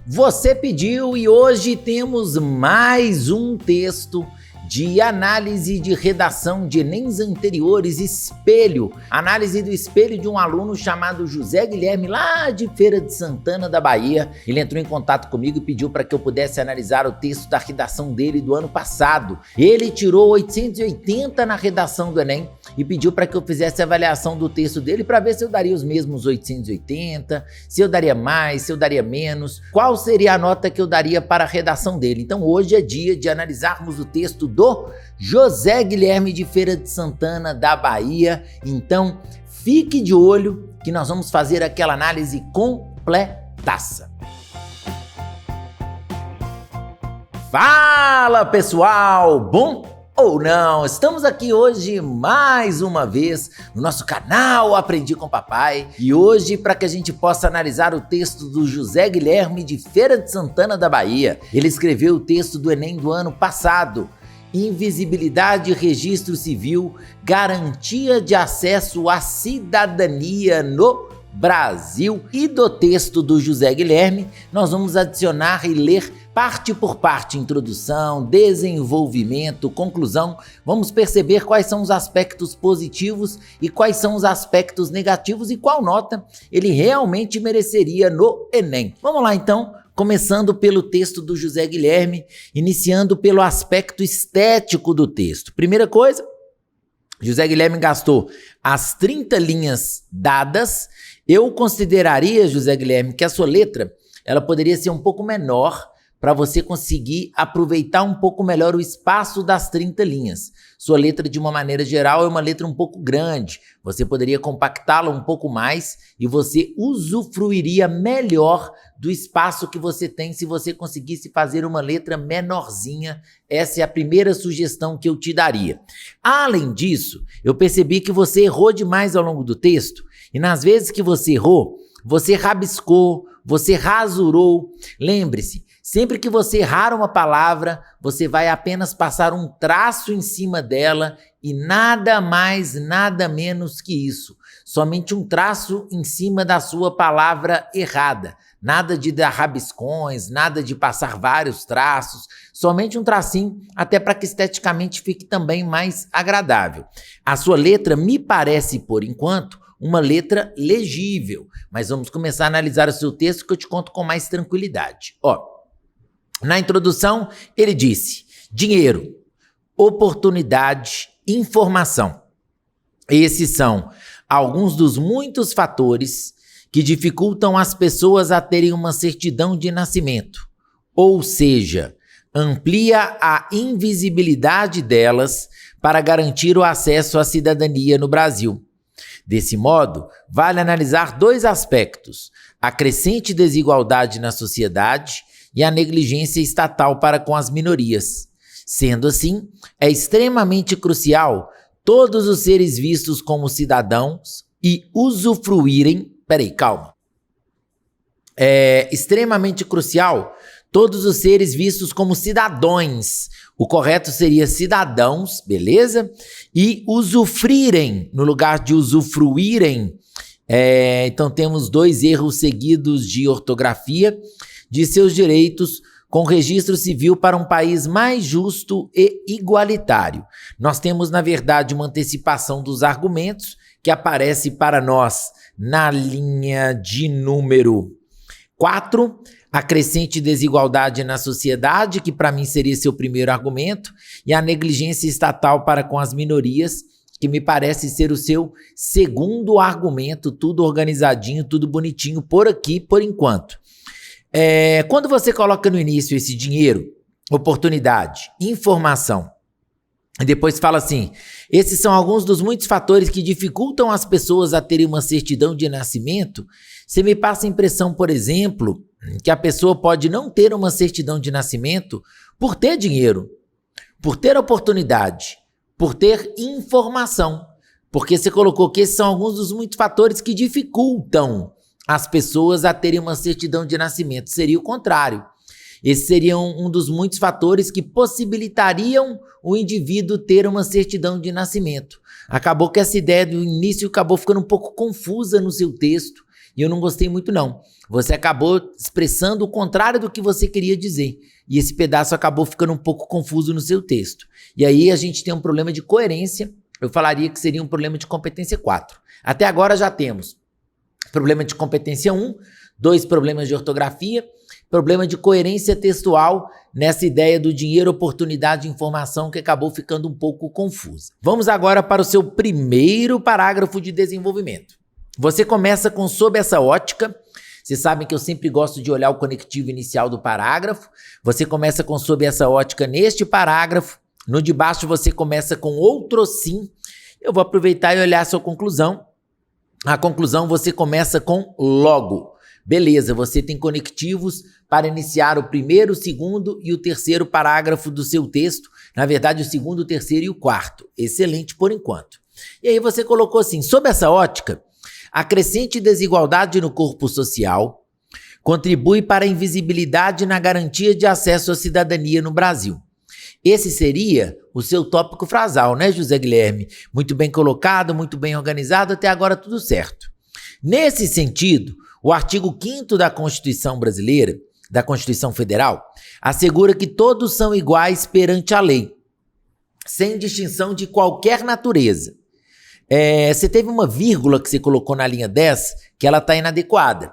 Você pediu e hoje temos mais um texto de análise de redação de Enems anteriores, espelho. Análise do espelho de um aluno chamado José Guilherme, lá de Feira de Santana da Bahia. Ele entrou em contato comigo e pediu para que eu pudesse analisar o texto da redação dele do ano passado. Ele tirou 880 na redação do Enem e pediu para que eu fizesse a avaliação do texto dele para ver se eu daria os mesmos 880, se eu daria mais, se eu daria menos, qual seria a nota que eu daria para a redação dele. Então hoje é dia de analisarmos o texto do José Guilherme de Feira de Santana da Bahia. Então fique de olho que nós vamos fazer aquela análise completaça. Fala pessoal, bom ou não? Estamos aqui hoje mais uma vez no nosso canal Aprendi com Papai e hoje para que a gente possa analisar o texto do José Guilherme de Feira de Santana da Bahia. Ele escreveu o texto do Enem do ano passado. Invisibilidade, registro civil, garantia de acesso à cidadania no Brasil. E do texto do José Guilherme, nós vamos adicionar e ler parte por parte, introdução, desenvolvimento, conclusão. Vamos perceber quais são os aspectos positivos e quais são os aspectos negativos e qual nota ele realmente mereceria no Enem. Vamos lá então. Começando pelo texto do José Guilherme, iniciando pelo aspecto estético do texto. Primeira coisa, José Guilherme gastou as 30 linhas dadas. Eu consideraria, José Guilherme, que a sua letra ela poderia ser um pouco menor para você conseguir aproveitar um pouco melhor o espaço das 30 linhas. Sua letra, de uma maneira geral, é uma letra um pouco grande. Você poderia compactá-la um pouco mais e você usufruiria melhor do espaço que você tem se você conseguisse fazer uma letra menorzinha. Essa é a primeira sugestão que eu te daria. Além disso, eu percebi que você errou demais ao longo do texto e nas vezes que você errou, você rabiscou, você rasurou. Lembre-se, sempre que você errar uma palavra, você vai apenas passar um traço em cima dela e nada mais, nada menos que isso. Somente um traço em cima da sua palavra errada. Nada de dar rabiscões, nada de passar vários traços, somente um tracinho, até para que esteticamente fique também mais agradável. A sua letra me parece, por enquanto, uma letra legível, mas vamos começar a analisar o seu texto que eu te conto com mais tranquilidade. Na introdução, ele disse: dinheiro, oportunidade, informação. Esses são alguns dos muitos fatores que dificultam as pessoas a terem uma certidão de nascimento, ou seja, amplia a invisibilidade delas para garantir o acesso à cidadania no Brasil. Desse modo, vale analisar dois aspectos: a crescente desigualdade na sociedade e a negligência estatal para com as minorias. Sendo assim, é extremamente crucial todos os seres vistos como cidadãos e usufruírem... É extremamente crucial todos os seres vistos como cidadãos. O correto seria cidadãos, beleza? E usufruírem, no lugar de usufruírem. Então temos dois erros seguidos de ortografia, de seus direitos com registro civil para um país mais justo e igualitário. Nós temos, na verdade, uma antecipação dos argumentos que aparece para nós na linha de número 4, a crescente desigualdade na sociedade, que para mim seria seu primeiro argumento, e a negligência estatal para com as minorias, que me parece ser o seu segundo argumento, tudo organizadinho, tudo bonitinho por aqui, por enquanto. Quando você coloca no início esse dinheiro, oportunidade, informação, e depois fala assim: esses são alguns dos muitos fatores que dificultam as pessoas a terem uma certidão de nascimento. Você me passa a impressão, por exemplo, que a pessoa pode não ter uma certidão de nascimento por ter dinheiro, por ter oportunidade, por ter informação. Porque você colocou que esses são alguns dos muitos fatores que dificultam as pessoas a terem uma certidão de nascimento. Seria o contrário. Esse seria um dos muitos fatores que possibilitariam o indivíduo ter uma certidão de nascimento. Acabou que essa ideia do início acabou ficando um pouco confusa no seu texto e eu não gostei muito não. Você acabou expressando o contrário do que você queria dizer, e esse pedaço acabou ficando um pouco confuso no seu texto. E aí a gente tem um problema de coerência, eu falaria que seria um problema de competência 4. Até agora já temos problema de competência 1, 2 problemas de ortografia, problema de coerência textual nessa ideia do dinheiro, oportunidade e informação que acabou ficando um pouco confusa. Vamos agora para o seu primeiro parágrafo de desenvolvimento. Você começa com sob essa ótica. Vocês sabem que eu sempre gosto de olhar o conectivo inicial do parágrafo. Você começa com sob essa ótica neste parágrafo. No de baixo você começa com outro sim. Eu vou aproveitar e olhar a sua conclusão. A conclusão você começa com logo. Beleza, você tem conectivos para iniciar o primeiro, o segundo e o terceiro parágrafo do seu texto. Na verdade, o segundo, o terceiro e o quarto. Excelente por enquanto. E aí você colocou assim, sob essa ótica, a crescente desigualdade no corpo social contribui para a invisibilidade na garantia de acesso à cidadania no Brasil. Esse seria o seu tópico frasal, né, José Guilherme? Muito bem colocado, muito bem organizado, até agora tudo certo. Nesse sentido, o artigo 5º da Constituição Brasileira, da Constituição Federal, assegura que todos são iguais perante a lei, sem distinção de qualquer natureza. Você teve uma vírgula que você colocou na linha 10, que ela está inadequada.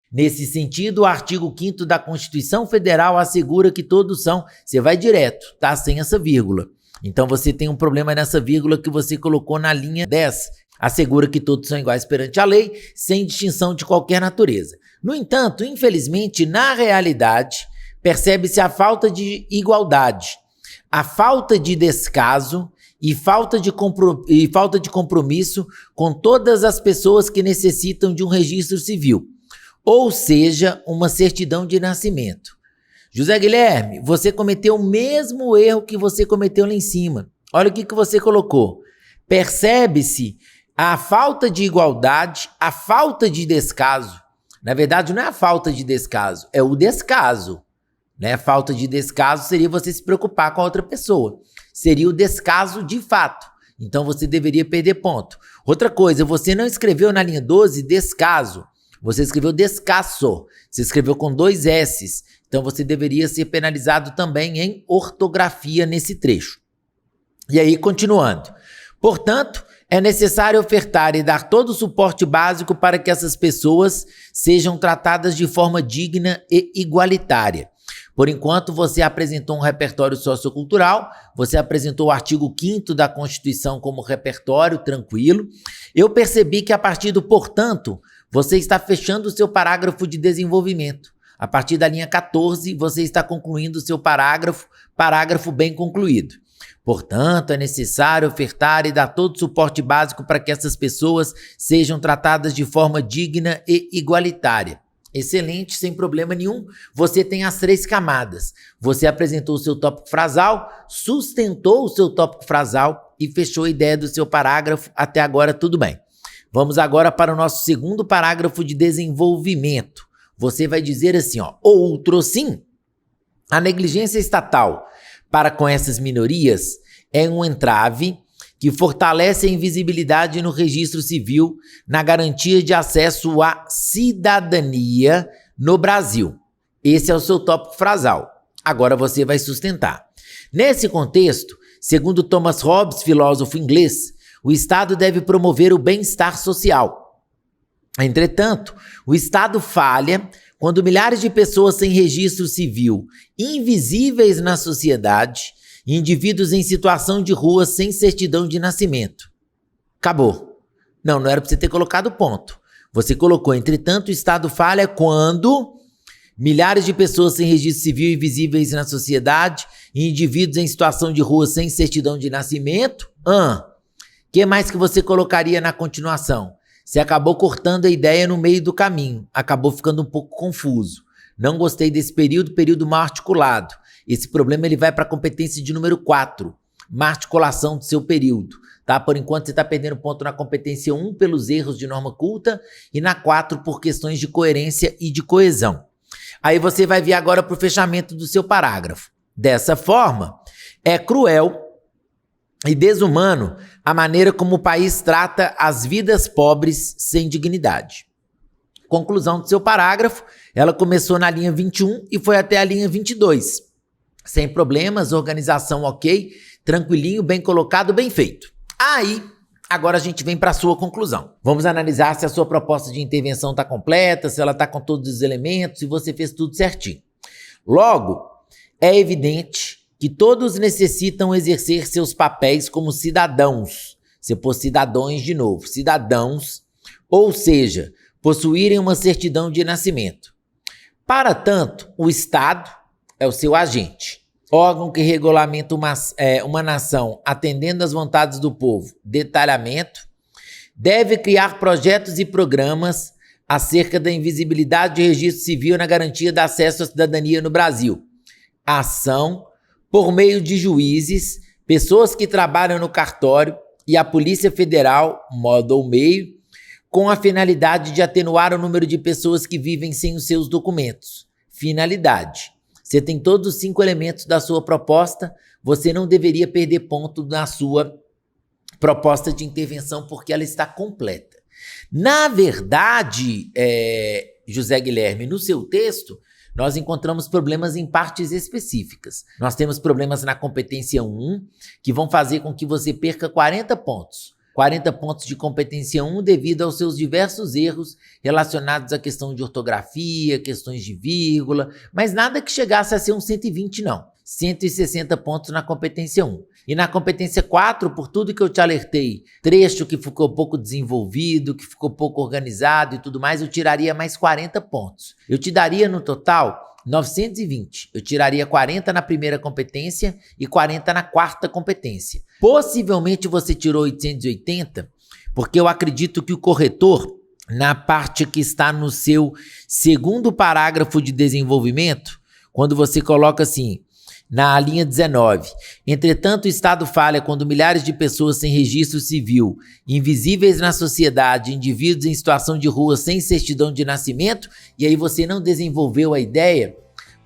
Nesse sentido, o artigo 5º da Constituição Federal assegura que todos são... Você vai direto, tá? Sem essa vírgula. Então você tem um problema nessa vírgula que você colocou na linha 10. Assegura que todos são iguais perante a lei, sem distinção de qualquer natureza. No entanto, infelizmente, na realidade, percebe-se a falta de igualdade, a falta de descaso e falta de compromisso com todas as pessoas que necessitam de um registro civil, ou seja, uma certidão de nascimento. José Guilherme, você cometeu o mesmo erro que você cometeu lá em cima. Olha o que você colocou. Percebe-se a falta de igualdade, a falta de descaso. Na verdade, não é a falta de descaso, é o descaso. Né? A falta de descaso seria você se preocupar com a outra pessoa. Seria o descaso de fato. Então você deveria perder ponto. Outra coisa, você não escreveu na linha 12 descaso. Você escreveu descaso. Você escreveu com 2 S's. Então você deveria ser penalizado também em ortografia nesse trecho. E aí, continuando. Portanto, é necessário ofertar e dar todo o suporte básico para que essas pessoas sejam tratadas de forma digna e igualitária. Por enquanto, você apresentou um repertório sociocultural, você apresentou o artigo 5º da Constituição como repertório, tranquilo. Eu percebi que a partir do portanto, você está fechando o seu parágrafo de desenvolvimento. A partir da linha 14, você está concluindo o seu parágrafo bem concluído. Portanto, é necessário ofertar e dar todo o suporte básico para que essas pessoas sejam tratadas de forma digna e igualitária. Excelente, sem problema nenhum. Você tem as 3 camadas. Você apresentou o seu tópico frasal, sustentou o seu tópico frasal e fechou a ideia do seu parágrafo. Até agora, tudo bem. Vamos agora para o nosso segundo parágrafo de desenvolvimento. Você vai dizer assim, ó, outro sim. A negligência estatal para com essas minorias é um entrave que fortalece a invisibilidade no registro civil na garantia de acesso à cidadania no Brasil. Esse é o seu tópico frasal. Agora você vai sustentar. Nesse contexto, segundo Thomas Hobbes, filósofo inglês, o Estado deve promover o bem-estar social. Entretanto, o Estado falha quando milhares de pessoas sem registro civil, invisíveis na sociedade, indivíduos em situação de rua sem certidão de nascimento. Acabou. Não era para você ter colocado ponto. Você colocou, entretanto, o Estado falha quando milhares de pessoas sem registro civil invisíveis na sociedade, indivíduos em situação de rua sem certidão de nascimento. Que mais que você colocaria na continuação? Você acabou cortando a ideia no meio do caminho. Acabou ficando um pouco confuso. Não gostei desse período mal articulado. Esse problema ele vai para a competência de número 4, má articulação do seu período. Tá? Por enquanto você está perdendo ponto na competência 1 pelos erros de norma culta e na 4 por questões de coerência e de coesão. Aí você vai vir agora para o fechamento do seu parágrafo. Dessa forma, é cruel e desumano a maneira como o país trata as vidas pobres sem dignidade. Conclusão do seu parágrafo, ela começou na linha 21 e foi até a linha 22. Sem problemas, organização ok, tranquilinho, bem colocado, bem feito. Aí, agora a gente vem para a sua conclusão. Vamos analisar se a sua proposta de intervenção está completa, se ela está com todos os elementos, se você fez tudo certinho. Logo, é evidente que todos necessitam exercer seus papéis como cidadãos. Você pôs cidadãos de novo, cidadãos, ou seja, possuírem uma certidão de nascimento. Para tanto, o Estado é o seu agente, órgão que regulamenta uma nação atendendo às vontades do povo. Detalhamento: deve criar projetos e programas acerca da invisibilidade de registro civil na garantia de acesso à cidadania no Brasil. Ação por meio de juízes, pessoas que trabalham no cartório e a Polícia Federal, modo ou meio, com a finalidade de atenuar o número de pessoas que vivem sem os seus documentos. Finalidade: você tem todos os 5 elementos da sua proposta, você não deveria perder ponto na sua proposta de intervenção porque ela está completa. Na verdade, José Guilherme, no seu texto, nós encontramos problemas em partes específicas. Nós temos problemas na competência 1, que vão fazer com que você perca 40 pontos. 40 pontos de competência 1 devido aos seus diversos erros relacionados à questão de ortografia, questões de vírgula, mas nada que chegasse a ser um 120 não. 160 pontos na competência 1. E na competência 4, por tudo que eu te alertei, trecho que ficou pouco desenvolvido, que ficou pouco organizado e tudo mais, eu tiraria mais 40 pontos. Eu te daria no total 920. Eu tiraria 40 na primeira competência e 40 na quarta competência. Possivelmente você tirou 880, porque eu acredito que o corretor, na parte que está no seu segundo parágrafo de desenvolvimento, quando você coloca assim, na linha 19, entretanto o Estado falha quando milhares de pessoas sem registro civil, invisíveis na sociedade, indivíduos em situação de rua sem certidão de nascimento, e aí você não desenvolveu a ideia,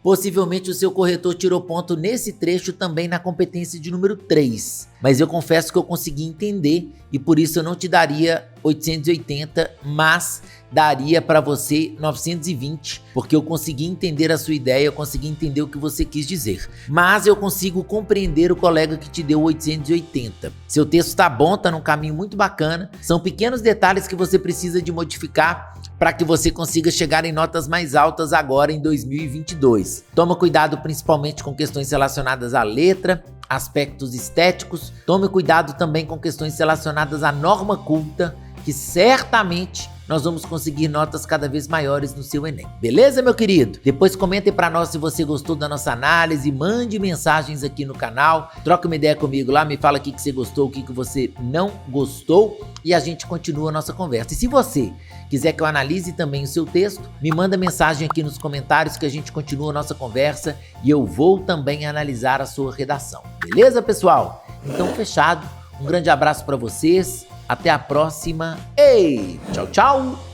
possivelmente o seu corretor tirou ponto nesse trecho também na competência de número 3. Mas eu confesso que eu consegui entender e por isso eu não te daria 880, mas daria para você 920, porque eu consegui entender a sua ideia, eu consegui entender o que você quis dizer. Mas eu consigo compreender o colega que te deu 880. Seu texto tá bom, tá num caminho muito bacana. São pequenos detalhes que você precisa de modificar para que você consiga chegar em notas mais altas agora em 2022. Toma cuidado principalmente com questões relacionadas à letra, aspectos estéticos. Tome cuidado também com questões relacionadas à norma culta, que certamente nós vamos conseguir notas cada vez maiores no seu Enem. Beleza, meu querido? Depois comentem para nós se você gostou da nossa análise, mande mensagens aqui no canal, troca uma ideia comigo lá, me fala o que você gostou, o que você não gostou e a gente continua a nossa conversa. E se você quiser que eu analise também o seu texto, me manda mensagem aqui nos comentários que a gente continua a nossa conversa e eu vou também analisar a sua redação. Beleza, pessoal? Então, fechado. Um grande abraço para vocês. Até a próxima. Ei, tchau, tchau.